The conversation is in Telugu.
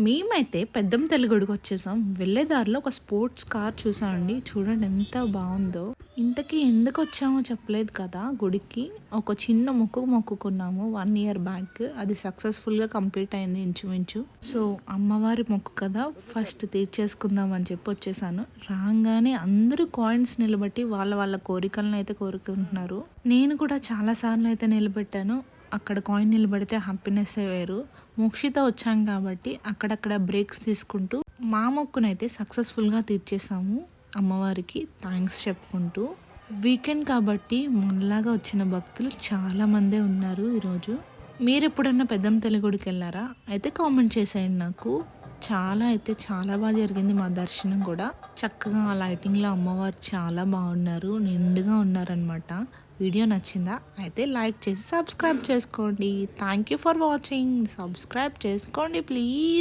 మేమైతే పెద్దంతల్లి గుడికొచ్చేసాం. వెళ్ళే దారిలో ఒక స్పోర్ట్స్ కార్ చూసామండి. చూడండి ఎంత బావుందో. ఇంతకీ ఎందుకొచ్చామో చెప్పలేదు కదా గుడికి. ఒక చిన్న మొక్కు మొక్కుకున్నాము 1 ఇయర్ బ్యాక్. అది సక్సెస్‌ఫుల్‌గా కంప్లీట్ అయింది ఇంచుమించు. సో, అమ్మవారి మొక్కు కదా ఫస్ట్ తీర్చేసుకుందాం అని చెప్పి వచ్చేసాను. రాంగానే అందరూ కాయిన్స్ నిలబెట్టి వాళ్ళ వాళ్ళ కోరికలనైతే కోరుకుంటున్నారు. నేను కూడా చాలా సార్లు అయితే నిలబెట్టాను. అక్కడ కాయిన్ నిలబడితే హ్యాపీనెస్సే వేరు. మోక్షిత వచ్చాం కాబట్టి అక్కడక్కడ బ్రేక్స్ తీసుకుంటూ మా మొక్కునైతే సక్సెస్ఫుల్గా తీర్చేసాము. అమ్మవారికి థ్యాంక్స్ చెప్పుకుంటూ. వీకెండ్ కాబట్టి మనలాగా వచ్చిన భక్తులు చాలామందే ఉన్నారు ఈరోజు. మీరు ఎప్పుడన్నా పెద్దంతల్లి గుడికి వెళ్ళారా? అయితే కామెంట్ చేసేయండి నాకు. చాలా బాగా జరిగింది మా దర్శనం కూడా. చక్కగా ఆ లైటింగ్లో అమ్మవారు చాలా బాగున్నారు, నిండుగా ఉన్నారనమాట. వీడియో నచ్చిందా? అయితే లైక్ చేసి సబ్స్క్రైబ్ చేసుకోండి. Thank you for watching. Subscribe చేసుకోండి ప్లీజ్.